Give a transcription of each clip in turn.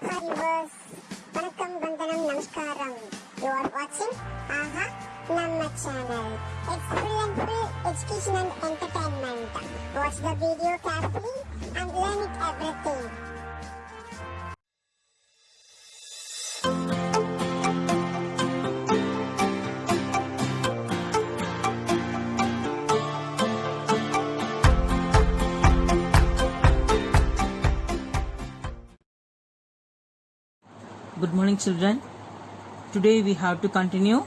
Hi viewers, Vanakkam, Vandanam, Namaskaram. You are watching Aha Namma channel. It's full and full education and entertainment. Watch the video carefully and learn it everything. Good morning children. Today we have to continue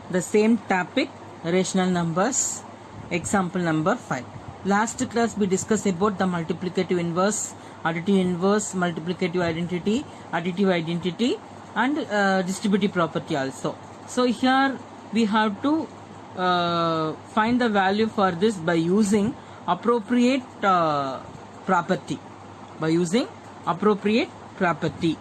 the same topic, rational numbers, example number 5. Last class we discussed about the multiplicative inverse, additive inverse, multiplicative identity, additive identity and distributive property also. So here we have to find the value for this by using appropriate property. By using appropriate property.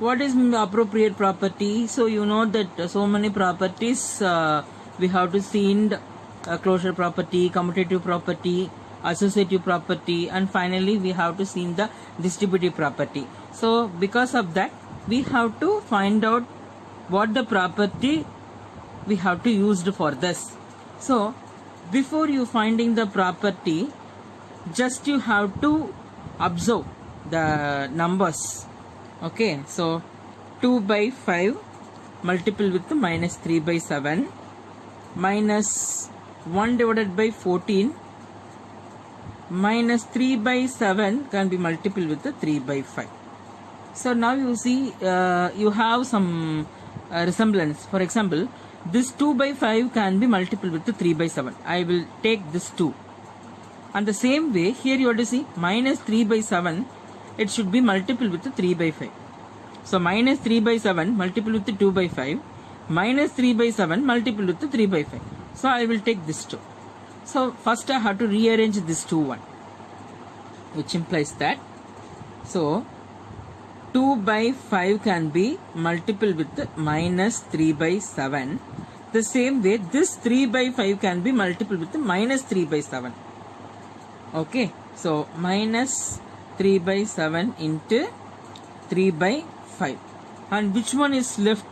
What is appropriate property? So you know that so many properties we have to see in closure property, commutative property, associative property, and finally we have to see in the distributive property. So because of that we have to find out what the property we have to use for this. So before you finding the property, just you have to observe the numbers. Okay, so 2 by 5 multiple with minus 3 by 7 minus 1 divided by 14 minus 3 by 7 can be multiple with the 3 by 5. So now you see you have some resemblance. For example, this 2 by 5 can be multiple with the 3 by 7. I will take this 2. And the same way here you have to see minus 3 by 7, it should be multiple with the 3 by 5. So minus 3 by 7 multiple with the 2 by 5 minus 3 by 7 multiple with the 3 by 5. So I will take this 2. So first I have to rearrange this 2 1, which implies that so 2 by 5 can be multiple with the minus 3 by 7. The same way this 3 by 5 can be multiple with the minus 3 by 7. Okay, so minus 3 by 7 into 3 by 5. And which one is left?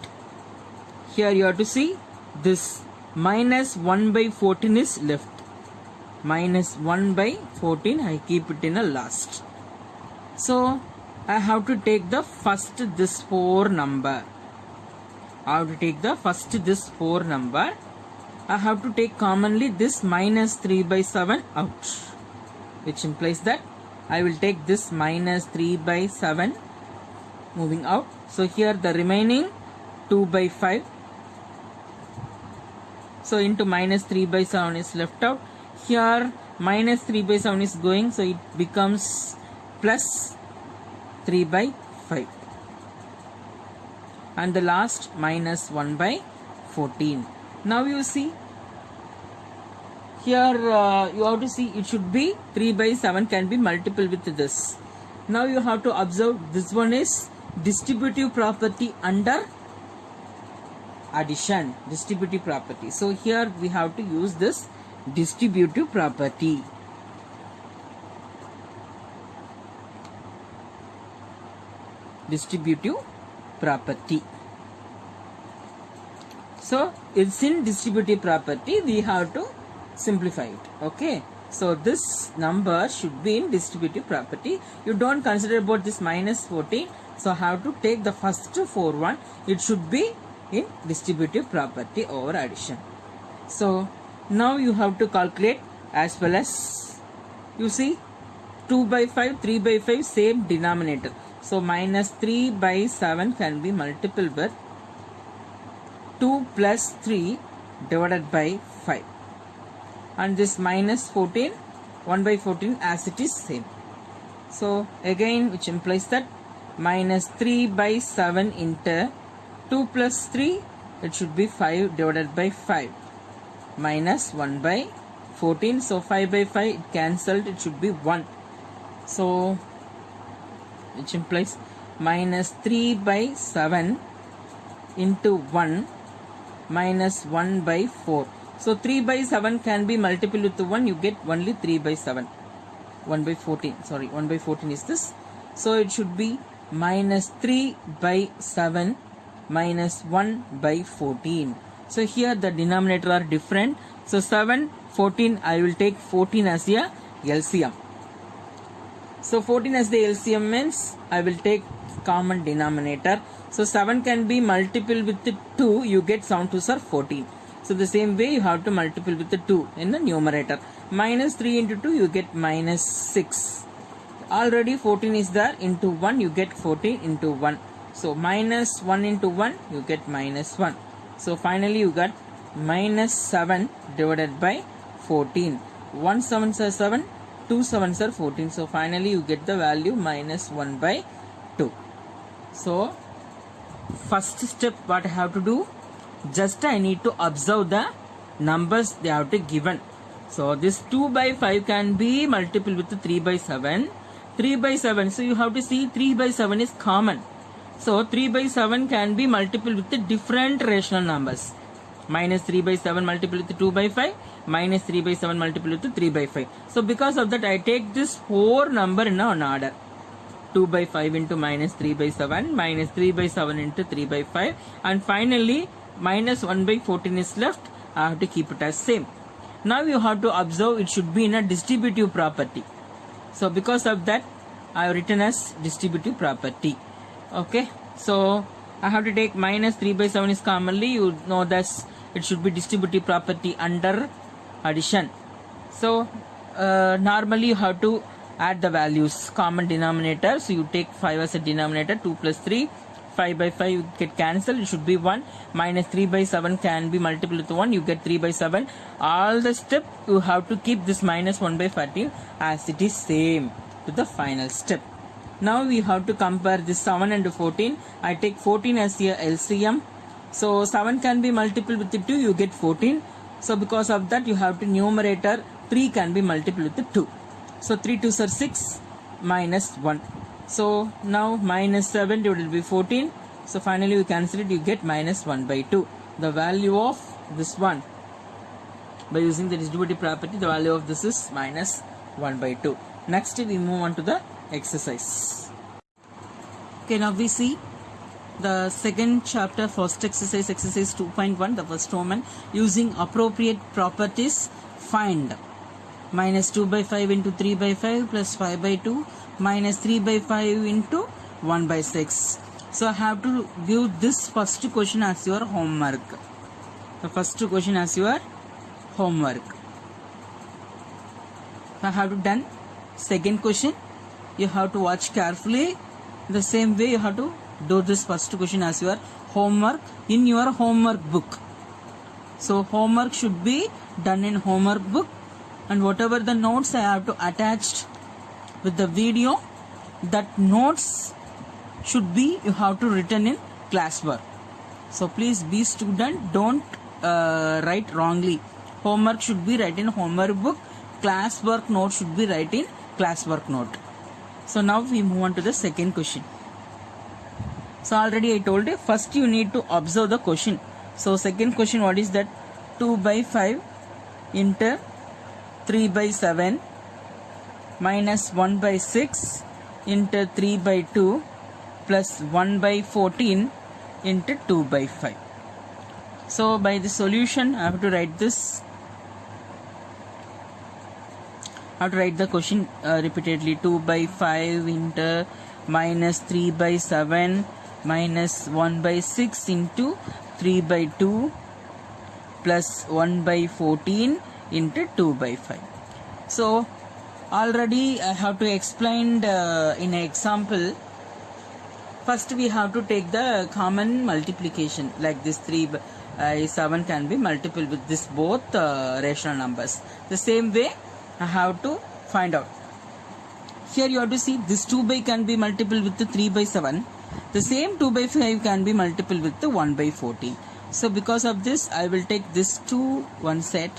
Here you have to see this minus 1 by 14 is left. Minus 1 by 14, I keep it in a last. So I have to take the first this 4 number. I have to take the first this 4 number. I have to take commonly this minus 3 by 7 out, which implies that I will take this minus 3 by 7 moving out. So here the remaining 2 by 5. So into minus 3 by 7 is left out. Here minus 3 by 7 is going, so it becomes plus 3 by 5. And the last minus 1 by 14. Now you see here you have to see it should be 3 by 7 can be multiple with this. Now you have to observe this one is distributive property under addition, distributive property. So here we have to use this distributive property. Distributive property. So it's in distributive property we have to simplify it. Okay, so this number should be in distributive property. You don't consider about this minus 14. So have to take the first 4 1. It should be in distributive property over addition. So now you have to calculate as well as you see 2 by 5, 3 by 5 same denominator. So minus 3 by 7 can be multiple with 2 plus 3 divided by 5. And this minus 14, 1 by 14 as it is same. So again which implies that minus 3 by 7 into 2 plus 3, it should be 5 divided by 5 minus 1 by 14. So 5 by 5 it cancelled, it should be 1. So which implies minus 3 by 7 into 1 minus 1 by 4. So 3 by 7 can be multiple with 1, you get only 3 by 7. 1 by 14, sorry, 1 by 14 is this. So it should be minus 3 by 7 minus 1 by 14. So here the denominator are different. So 7, 14, I will take 14 as a LCM. So 14 as the LCM means I will take common denominator. So 7 can be multiple with the 2, you get 7 2s are 14. So the same way you have to multiple with the 2 in the numerator. Minus 3 into 2 you get minus 6. Already 14 is there, into 1 you get 14 into 1. So minus 1 into 1 you get minus 1. So finally you got minus 7 divided by 14. 1 7s are 7, 2 7s are 14. So finally you get the value minus 1 by 2. So first step what I have to do, just I need to observe the numbers they have to given. So this 2 by 5 can be multiple with 3 by 7. 3 by 7, so you have to see 3 by 7 is common. So 3 by 7 can be multiple with the different rational numbers. Minus 3 by 7 multiple with 2 by 5, minus 3 by 7 multiple with 3 by 5. So because of that I take this 4 number in an order. 2 by 5 into minus 3 by 7, minus 3 by 7 into 3 by 5, and finally minus 1 by 14 is left. I have to keep it as same. Now you have to observe it should be in a distributive property. So because of that I have written as distributive property. Okay, so I have to take minus 3 by 7 is commonly, you know that it should be distributive property under addition. So normally you have to add the values, common denominator. So you take 5 as a denominator, 2 plus 3, 5 by 5 you get cancelled, it should be 1. Minus 3 by 7 can be multiple with 1, you get 3 by 7. All the step you have to keep this minus 1 by 14 as it is same to the final step. Now we have to compare this 7 and 14. I take 14 as a LCM. So 7 can be multiple with 2, you get 14. So because of that you have to numerator 3 can be multiple with 2. So 3 2s are 6 minus 1. So now minus 7 divided by 14. So finally you cancel it, you get minus 1 by 2. The value of this one, by using the distributive property, the value of this is minus 1 by 2. Next we move on to the exercise. Okay, now we see the second chapter, first exercise, exercise 2.1, the first Roman. Using appropriate properties, find minus 2 by 5 into 3 by 5 plus 5 by 2 minus 3 by 5 into 1 by 6. So I have to give this first question as your homework. The first question as your homework. I have to done second question. You have to watch carefully. The same way you have to do this first question as your homework in your homework book. So homework should be done in homework book, and whatever the notes I have to attach with the video, that notes should be you have to written in classwork. So please be student, don't write wrongly. Homework should be write in homework book, classwork note should be write in classwork note. So now we move on to the second question. So already I told you, first you need to observe the question. So second question, what is that? 2 by 5 into 3 by 7 minus 1 by 6 into 3 by 2 plus 1 by 14 into 2 by 5. So by the solution I have to write this. I have to write the question repeatedly. 2 by 5 into minus 3 by 7 minus 1 by 6 into 3 by 2 plus 1 by 14 into 2 by 5. So already I have to explain in an example. First we have to take the common multiplication, like this 3 by 7 can be multiple with this both rational numbers. The same way I have to find out. Here you have to see this 2 by can be multiple with the 3 by 7. The same 2 by 5 can be multiple with the 1 by 14. So because of this I will take this 2 one set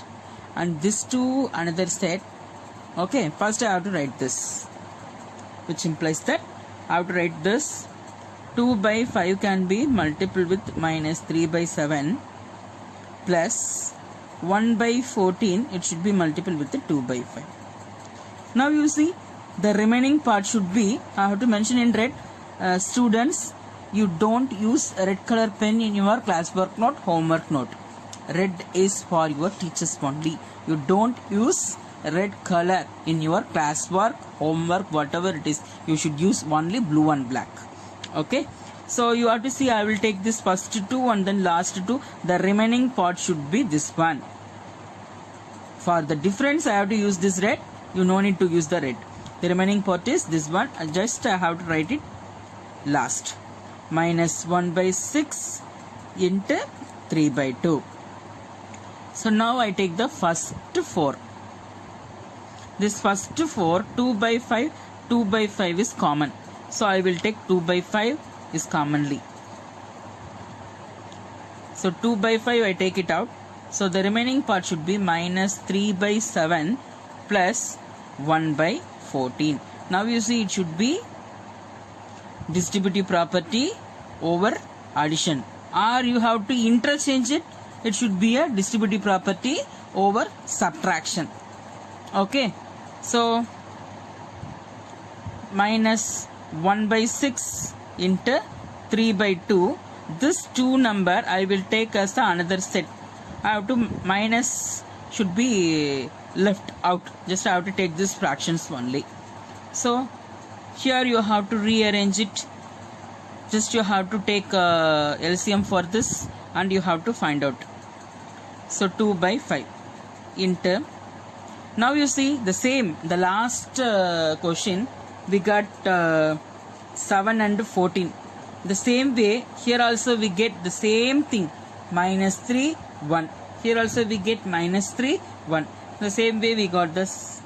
and this 2 another set. Okay, first I have to write this, which implies that I have to write this 2 by 5 can be multiple with minus 3 by 7 plus 1 by 14, it should be multiple with the 2 by 5. Now you see, the remaining part should be, I have to mention in red, students, you don't use red color pen in your classwork note, homework note. Red is for your teachers only. You don't use red color in your classwork, homework, whatever it is. You should use only blue and black. Okay. So you have to see, I will take this first two and then last two. The remaining part should be this one. For the difference, I have to use this red. You no need to use the red. The remaining part is this one. I have to write it last. Minus 1 by 6 into 3 by 2. So now I take the first 4. This first 4, 2 by 5, 2 by 5 is common. So I will take 2 by 5 is commonly. So 2 by 5 I take it out. So the remaining part should be minus 3 by 7 plus 1 by 14. Now you see it should be distributive property over addition, or you have to interchange it. It should be a distributive property over subtraction. Okay, so minus 1 by 6 into 3 by 2. This 2 number I will take as the another set. I have to minus should be left out. Just I have to take these fractions only. So here you have to rearrange it. Just you have to take LCM for this and you have to find out. So 2 by 5 into. Now you see the same. The last question we got 7 and 14. The same way here also we get the same thing. Minus 3, 1. Here also we get minus 3, 1. The same way we got this.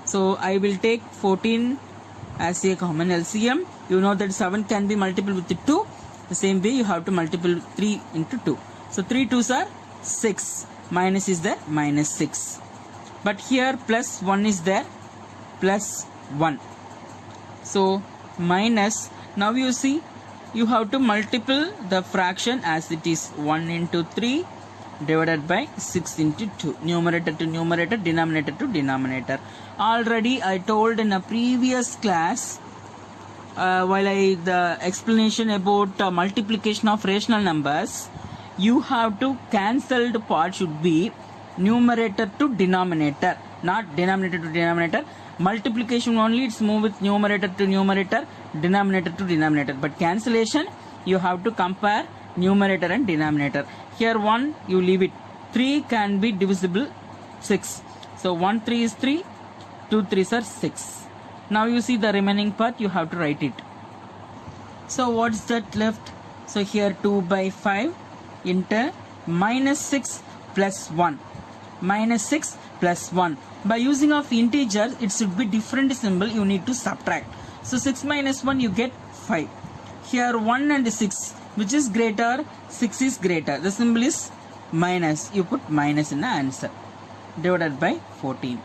So I will take 14 as a common LCM. You know that 7 can be multiple with 2. The same way you have to multiple 3 into 2. So 3 2s are 6. Minus is there, minus 6. But here plus 1 is there, plus 1. So minus, now you see, you have to multiple the fraction as it is 1 into 3 divided by 6 into 2. Numerator to numerator, denominator to denominator. Already I told in a previous class, while the explanation about multiplication of rational numbers, you have to cancelled part should be numerator to denominator, not denominator to denominator. Multiplication only it's move with numerator to numerator, denominator to denominator. But cancellation you have to compare numerator and denominator. Here 1 you leave it. 3 can be divisible 6. So 1 3 is 3, 2 3s are 6. Now you see the remaining part you have to write it. So what's that left? So here 2 by 5 into minus 6 plus 1. Minus 6 plus 1. By using of integers, it should be different symbol. You need to subtract. So 6 minus 1 you get 5. Here 1 and 6. Which is greater? 6 is greater. The symbol is minus. You put minus in the answer. Divided by 14.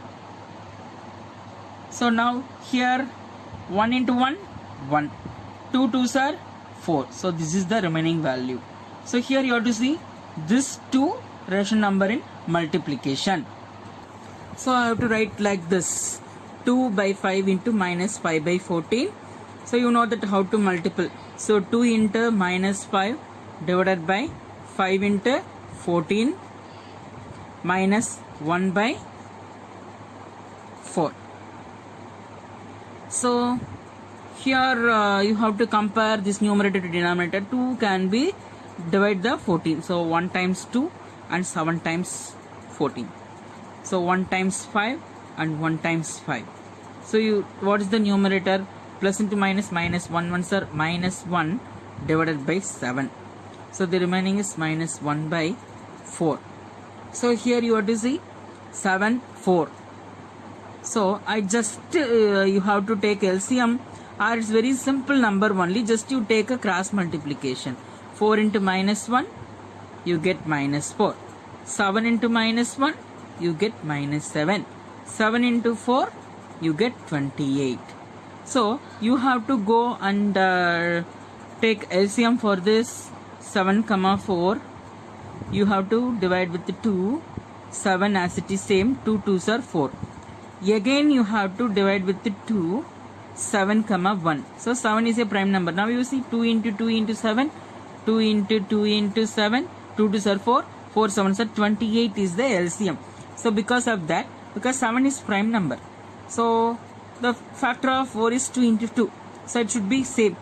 So now here 1 into 1, 1. 2 2s are 4. So this is the remaining value. So here you have to see this 2 rational number in multiplication. So I have to write like this. 2 by 5 into minus 5 by 14. So you know that how to multiple. So 2 into minus 5 divided by 5 into 14 minus 1 by 4. So here you have to compare this numerator to denominator. 2 can be divide the 14. So 1 times 2 and 7 times 14. So 1 times 5 and 1 times 5. So what is the numerator? Plus into minus, minus 1 ones are minus 1 divided by 7. So the remaining is minus 1 by 4. So here you have to see 7, 4. So I just you have to take LCM, or it's very simple number only. Just you take a cross multiplication. 4 into minus 1 you get minus 4. 7 into minus 1 you get minus 7. 7 into 4 you get 28. So you have to go and take LCM for this 7, 4. You have to divide with the 2. 7 as it is same, 2 2s are 4. Again you have to divide with the 2, 7 comma 1. So 7 is a prime number. Now you see 2 into 2 into 7, 2 into 2 into 7, 2 2s are 4, 4 7s are 28 is the LCM. So because of that, because 7 is prime number, so the factor of 4 is 2 into 2. So it should be same.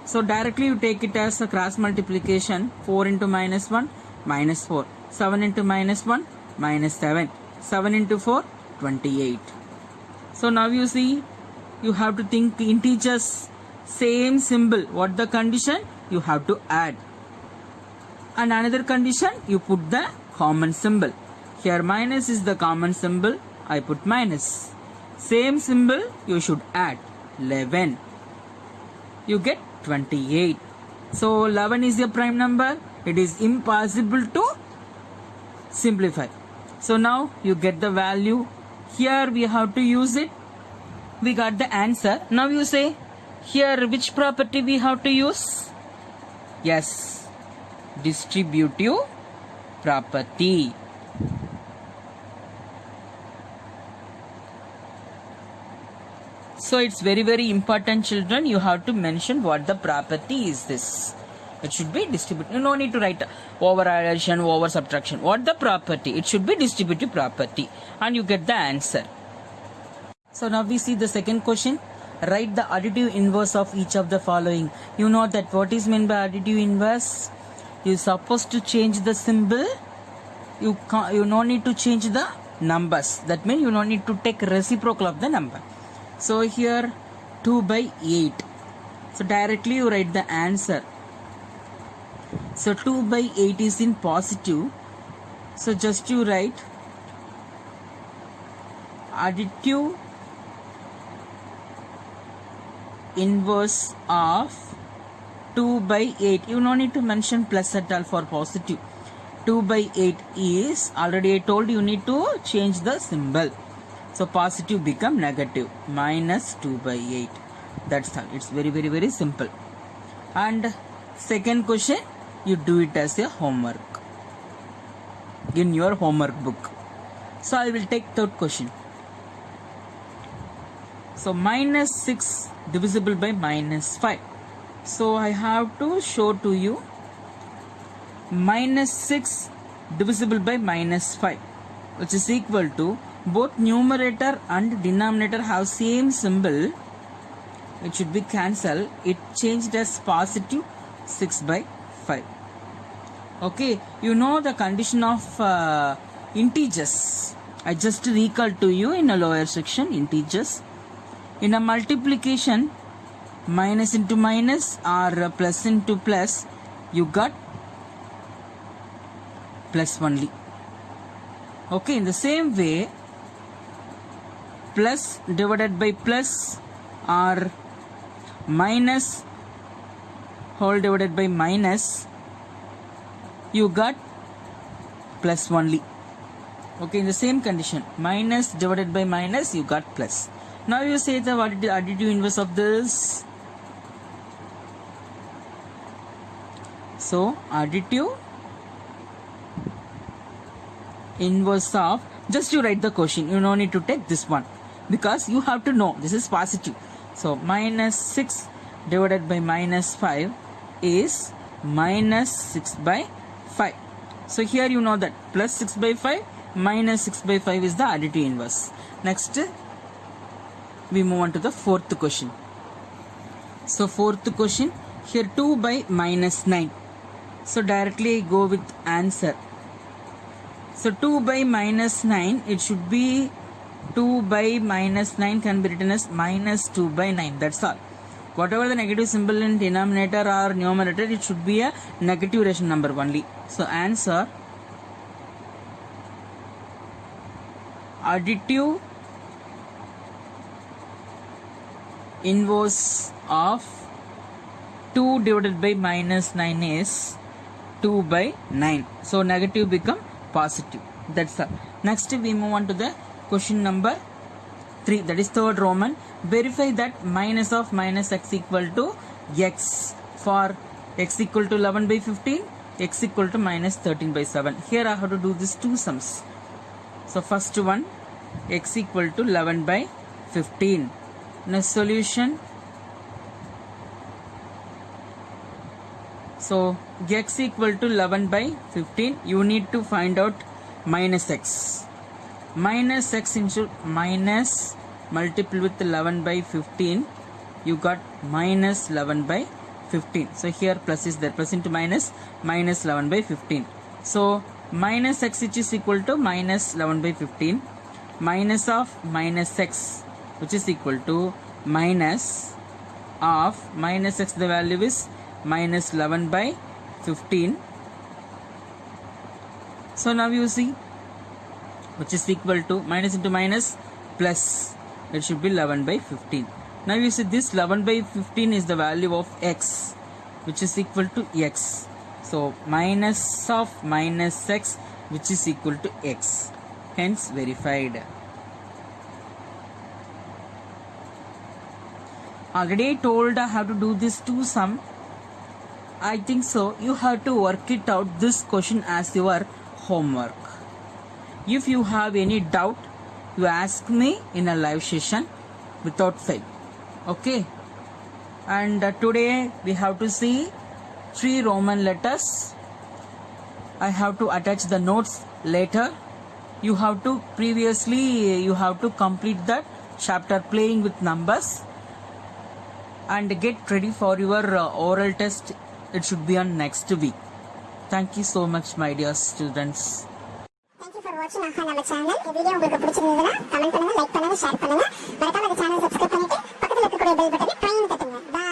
So directly you take it as a cross multiplication. 4 into minus 1, minus 4. 7 into minus 1, minus 7. 7 into 4, 28. So now you see, you have to think integers, same symbol. What the condition? You have to add. And another condition, you put the common symbol. Here minus is the common symbol. I put minus. Same symbol, you should add. 11. You get 28. So 11 is a prime number. It is impossible to simplify. So now you get the value. Here we have to use it. We got the answer. Now you say, here which property we have to use? Yes, distributive property. So it's very, very important, children. You have to mention what the property is this. It should be distributive. You no need to write over addition, over subtraction. What the property? It should be distributive property. And you get the answer. So now we see the second question. Write the additive inverse of each of the following. You know that what is meant by additive inverse? You're supposed to change the symbol. You no need to change the numbers. That means you no need to take reciprocal of the number. So here 2 by 8. So directly you write the answer. So 2 by 8 is in positive. So just you write additive inverse of 2 by 8. You no need to mention plus at all for positive. 2 by 8 is, already I told you need to change the symbol. So positive become negative, minus 2 by 8. That's all. It's very, very, very simple. And second question, you do it as a homework in your homework book. So I will take third question. So minus 6 divisible by minus 5. So I have to show to you minus 6 divisible by minus 5, which is equal to both numerator and denominator have same symbol. It should be cancelled. It changed as positive 6 by 5. Okay, you know the condition of integers. I just recall to you in a lower section, integers. In a multiplication, minus into minus or plus into plus, you got plus only. Okay, in the same way, plus divided by plus or minus whole divided by minus, you got plus only. Okay, in the same condition, minus divided by minus, you got plus. Now you say the what is the additive inverse of this? So additive inverse of, just you write the question. You no need to take this one because you have to know this is positive. So minus 6 divided by minus 5 is minus 6 by 5. So here you know that plus 6 by 5 minus 6 by 5 is the additive inverse. Next we move on to the fourth question. So fourth question, here 2 by minus 9. So directly go with answer. So 2 by minus 9, it should be 2 by minus 9 can be written as minus 2 by 9. That's all. Whatever the negative symbol in denominator or numerator, it should be a negative rational number only. So answer additive inverse of 2 divided by minus 9 is 2 by 9. So negative become positive. That's all. Next we move on to the question number 3, that is third Roman. Verify that minus of minus x equal to x for x equal to 11 by 15, x equal to minus 13 by 7. Here I have to do these two sums. So first one, x equal to 11 by 15. Now solution. So x equal to 11 by 15. You need to find out minus x. Minus x into minus multiple with 11 by 15. You got minus 11 by 15. So here plus is there. Plus into minus 11 by 15. So minus x which is equal to minus 11 by 15. Minus of minus x which is equal to minus of minus x, the value is minus 11 by 15. So now you see, which is equal to minus into minus plus, it should be 11 by 15. Now you see this 11 by 15 is the value of x, which is equal to x. So minus of minus x which is equal to x. Hence verified. Already told how to do this two sum. I think so. You have to work it out, this question, as your homework. If you have any doubt, you ask me in a live session without fail. Okay. And today we have to see 3 Roman letters. I have to attach the notes later. You have to complete that chapter playing with numbers and get ready for your oral test. It should be on next week. Thank you so much, my dear students. Thank you for watching AHA நம்ம channel. இந்த video உங்களுக்கு பிடிச்சிருந்ததுன்னா comment பண்ணுங்க, like பண்ணுங்க, share பண்ணுங்க. மறக்காம இந்த சேனலை சப்ஸ்கிரைப் பண்ணிட்டு பக்கத்துல இருக்கக்கூடிய பெல் பட்டனை ட்ரைன் தட்டுங்க. Bye.